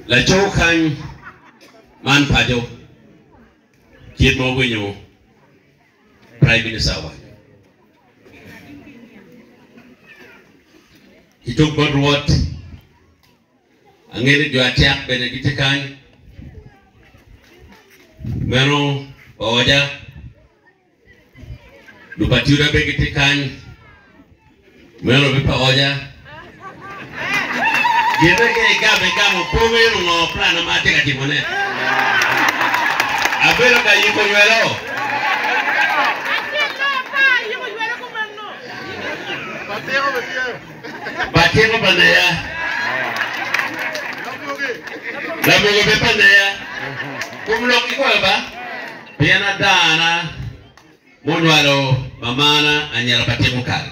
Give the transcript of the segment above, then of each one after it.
La châu khanh man pa jo kiệt mo với nhau prime minister wa itu berbuat angin itu acak benedikte kan meno bawaja lupa tiura benedikte kan meno bepa oja dia ke gabe kamu pomero no plana mate kati mone abelo ka yiko yuelo batero bandaya la mogo be bandaya kumloki ko ba piana dana monwalo mamana anyara batemo kal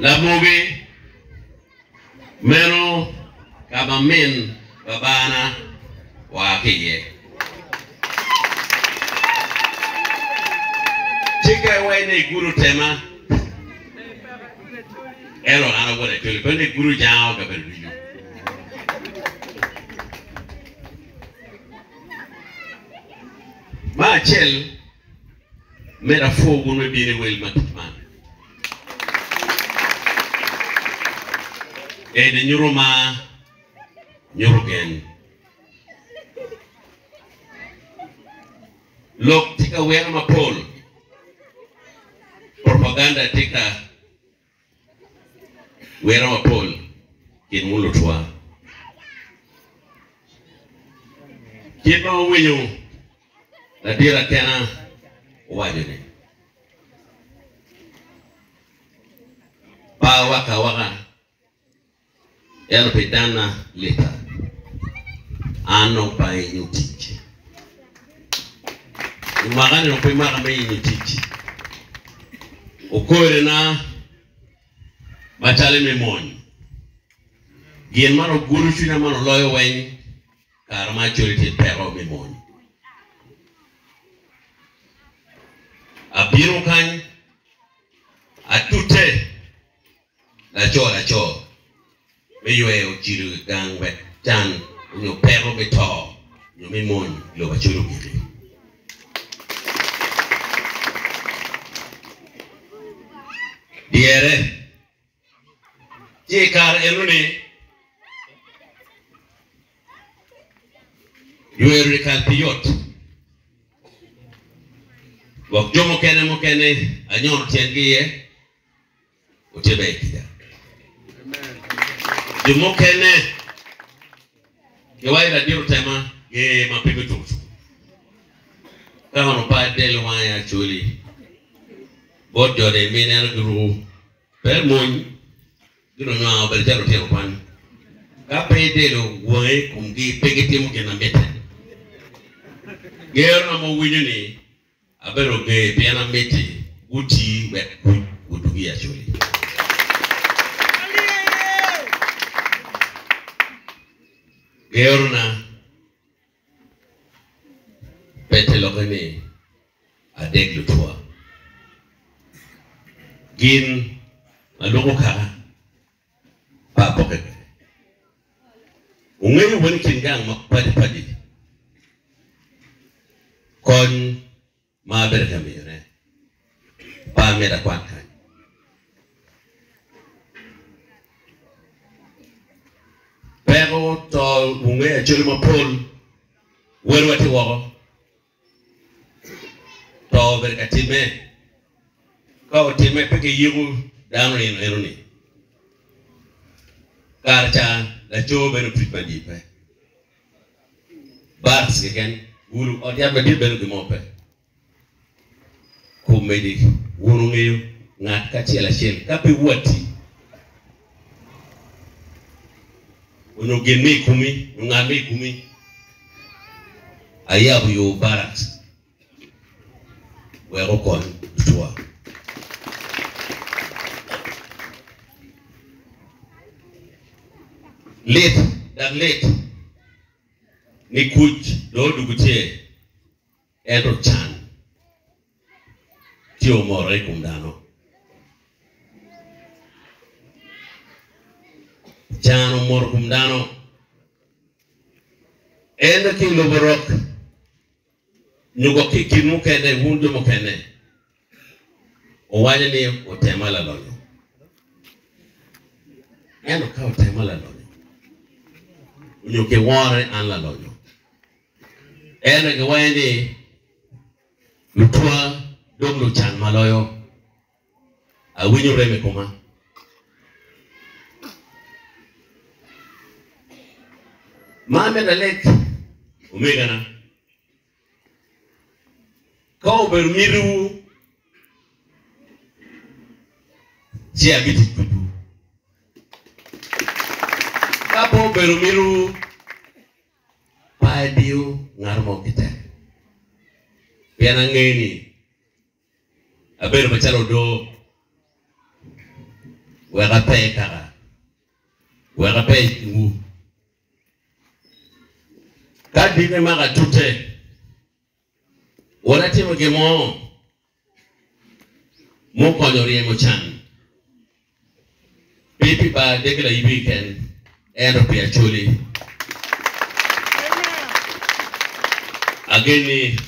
la moge meno kama men babana wa kiye chika waine guru tema ero ana wala tole bende guru jaaw ga bel ñu ma chel mera fogu no bine wel matman e de nyuruma nyurugen lok tika wera ma pol propaganda tika wera ma pol kin mulo twa kin ma wenyo la dira kena wajene pa waka waka ero pedana leta ano pa inyutiki umagane no pe maga me inyutiki okore na matale me mon gien maro guru chuna maro loyo wen karma chorite pero me mon abiro kan atute la cho me yue o jiru gang wet tan no pero me to no me mon lo ba churu gire diere je kar elune yue rikal piyot wak jomo kene anyor tiengie o tebe kida jomo kene yawai la diru tema ye mapigo tutu kama no pa del waya chuli bod jode miner guru per mon guru no ber jaro te kwan ka pe delo wai kumgi pegete mu kena meta ger na mo winini abero ge piana meti uti wet udugi ya chuli Georna pete lokene adeg lutwa gin aluka pa poke ungeyu woni kingang padi kon ma berkami ne pa mera kwan kan pero to unge chul ma pol werwati wo to berkatime ko time peke yigu dano ni eruni karcha la chobe no pripadi pe bars again ulu odia be belu de mope ko medi wonu ngeyo ngat ka chela chel ka pe wati uno gemme kumi ngame kumi ayabu yo barracks wero kon twa late ni kuj do dugutie endo chan tio more kumdano chano mor kumdano enda ki loborok nyugo ki kimu kende wundu mo kende o wanya ni o tema la lonyo eno ka o tema la lonyo nyuke wore an la lonyo ena ke wanya ni lutua dom lu chan maloyo a winyo reme kuma Mame da lek omega na ko bermiru si abiti kudu kapo bermiru padio ngarmo kita piana ngeni aber macharo do wega pe kara wega pe ngu kadi ne maga tute orati mo gemo mo konyorie mo chan pipi ba degla weekend endo pia chuli ageni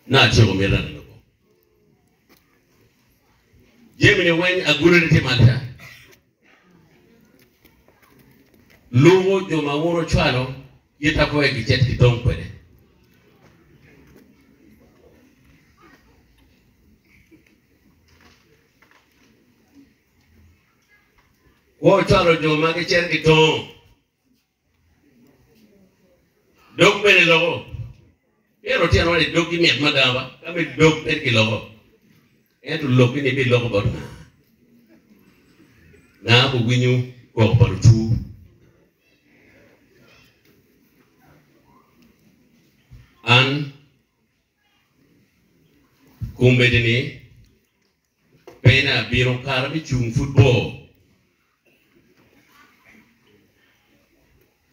na chogo mirana no jemini wen agure ti malta lugo joma woro chwalo yeta ko e gichet kitong kwede wo chalo joma gichet kitong dog bene logo ero tiano wale dog ni met madaba kame dog per kilogo eto logo ni bi logo bodna na bu winyu ko barutu an kumbedini pena biro karbi chung football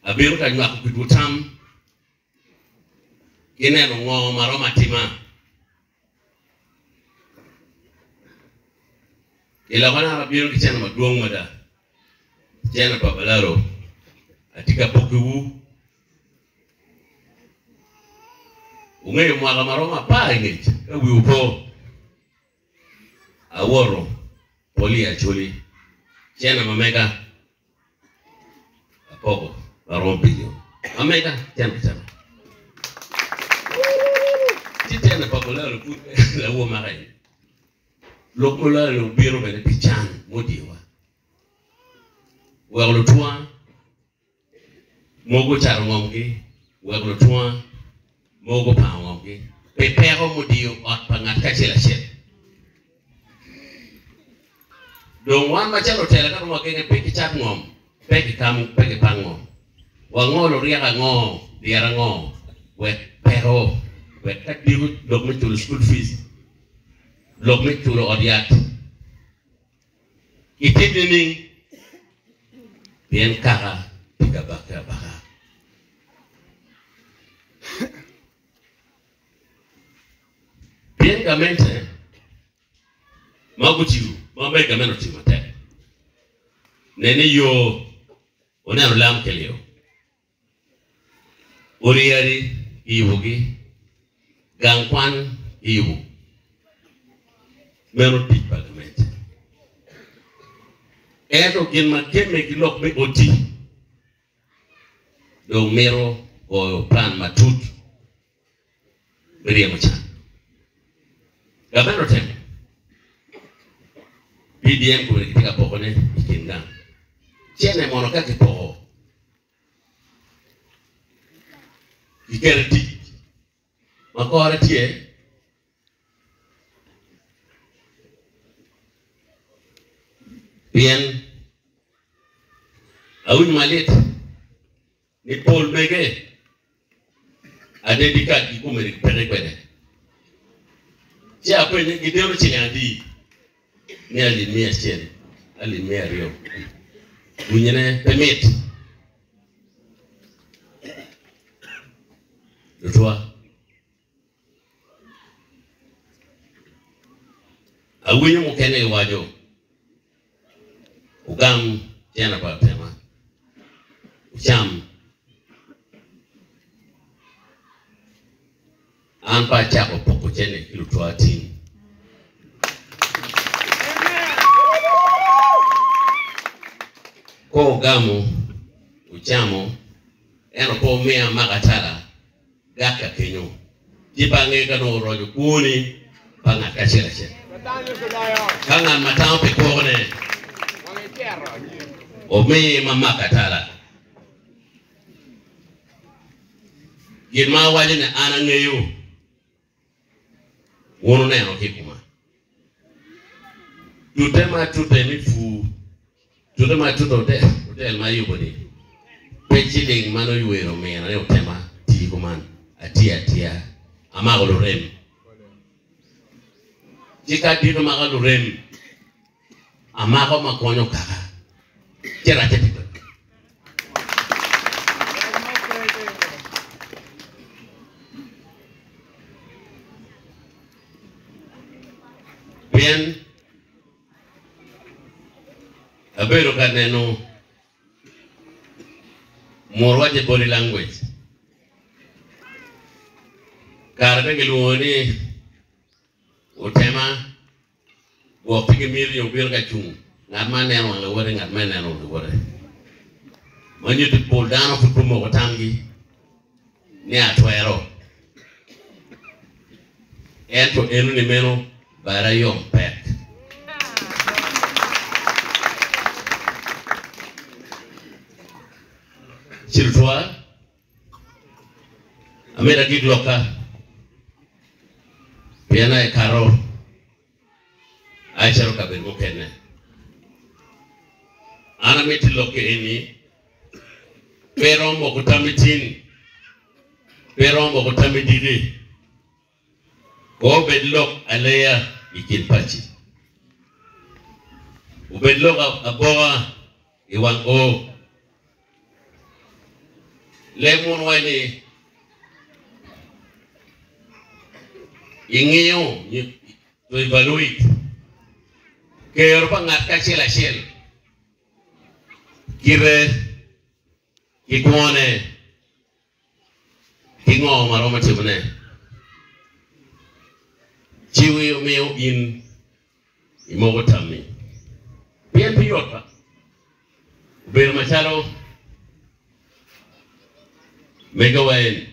abiro ka nyako kudutam ineno ngo maro matima ila bana abiro kichana maduong mada jana babalaro atika pokuwu ungeyo mwaga maroma pa ingej ewi upo aworo poli achuli chena mamega apoko barombilio mamega chana titena pabola lu la wo marai lokola lu biro bene pichan modiwa waglo tuwa mogo char ngomgi waglo tuwa mogo pa ngomgi pepero modio ot pangat kachela shet don wan machalo tela ka mo kenge peki chat ngom peki kam peki pangom wangolo riaka ngo diara ngo we pero we takdiru dog me tul school fees log me tul odiat itidini bien kara tiga baka bien gamente magutiu mambe gameno timate nene yo onano lam kelio oriari ibugi gangkwan ibu mero tipa gamente edo gin ma keme gilok me oti do mero o plan matut beria machan gameno tem PDM ko kitika pokone ikinga chene mono kake poho ikerti makore tie bien awun malit ni Paul Mege adedika ikumere pere tia kwenye gidero chinyandi ni alimia chen alimia rio unyene permit lutwa awinyo mukene wajo ugam tena pa cham an pa chako poko chene kiluto atin ko gamo uchamo eno po mea makatala gaka kenyo jipange kano rojo kuni panga kachela chela kanga matao pe kone o me mama katala gima waje ne anangeyo wono ne no kikuma tutema tuteni fu tutema tutote hotel mayubodi pechiding mano yuero me na yo tema ti kuman atia amago lorem jika dino maga lorem amago makonyo kaka jera tete bien abero kaneno morwaje body language karbe geluoni utema wo pigi miri yo bir ga chung ngat maneno la wore ngat maneno la wore manyu tu pol dano fu tumo ko tangi ni atwero ento enu ni meno bara yom pek Chiltua amera gigloka piana e karo aicharo kabel mokene ana meti loke ini pero mo kutamitin pero mo kutamidiri ko bedlok alaya ikin pachi ubedlok aboa iwan o lemon wani ingeo to evaluate que orpa ngatka chela shel kire kikone kingo maroma chibne chiwi meo in imogotami bien piyota ber machalo megawain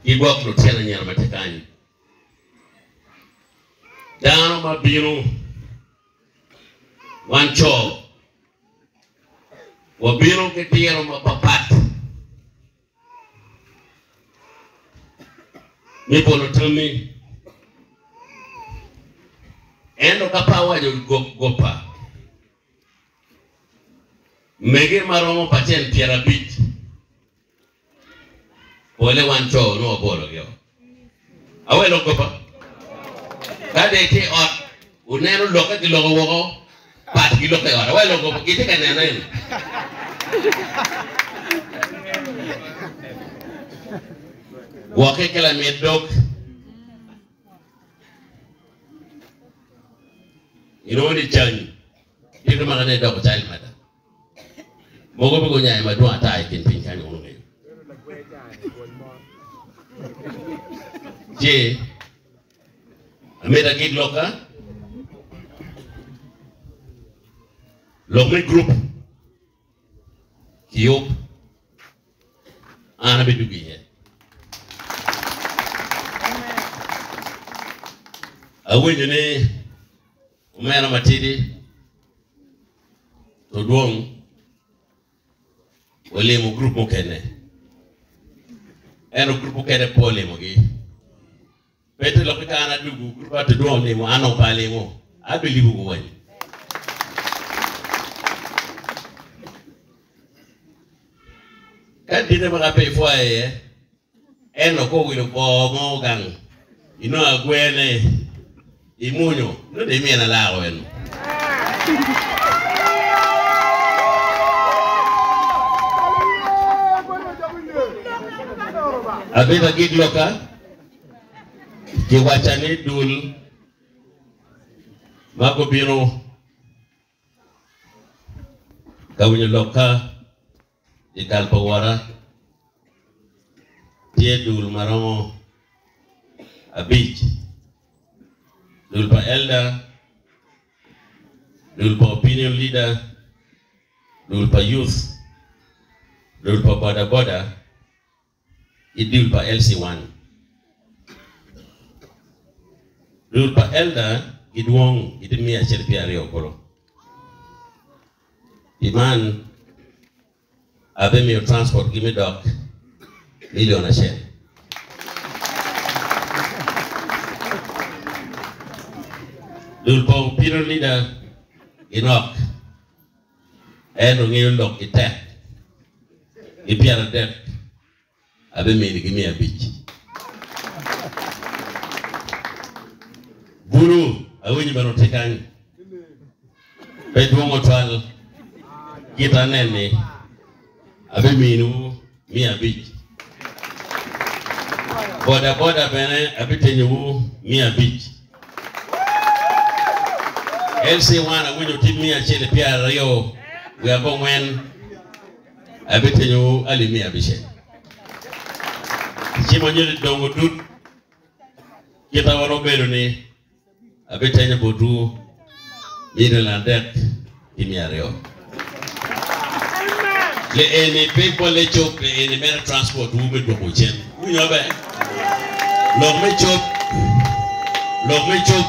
igwa protena nyar matekani dano mabiro wancho wabiro ke tiero mapapat ni bono tumi endo kapawa jo gopa mege maromo pachen piera bit ole wancho no bolo yo awelo gopa kade te ot uneno loka di logo wogo pat gi loka ora awelo gopa kite kanena en wake kala medok inoni chani itu makane dok chali mata mogo be gonya ma do ata ikin pinkan ono ngi je ameda gid loka lokme group kiyop ana be dugi he awenye ne umena matidi to duong wale mo grupo kene eno grupo kene pole mo gi pete lo kana dugu grupo to duong ne mo ano pale mo abeli bugo wani kan dite mga pe foye eno ko wilo bo mo gang ino agwene imunyo no de miena lago eno abeda gigloka kiwachani dul mako biro kawinyo loka di Kalpawara dia dul maromo abij dul pa elder dul pa opinion leader dul pa youth dul pa boda idul pa LC1 dul pa elder idwong idimi achiel piario koro iman abe miyo transport gimi dok million achiel dul pa opinion leader inok eno ng'eyo lok itek ipiara dek abe mini gimi abich buru awinyi bano tekani pedwongo twal kita nene abe minu mia bich boda bene abe tenyu mia bich LC1 awinyo tim mia chile pia rayo we are going when abe tenyu ali mia biche chimo nyeri dongo dut kita waro bedo ni abe tenyu bodu mire landet imiario le ene people le chop le ene mer transport wume do ko chen unyo be log me chop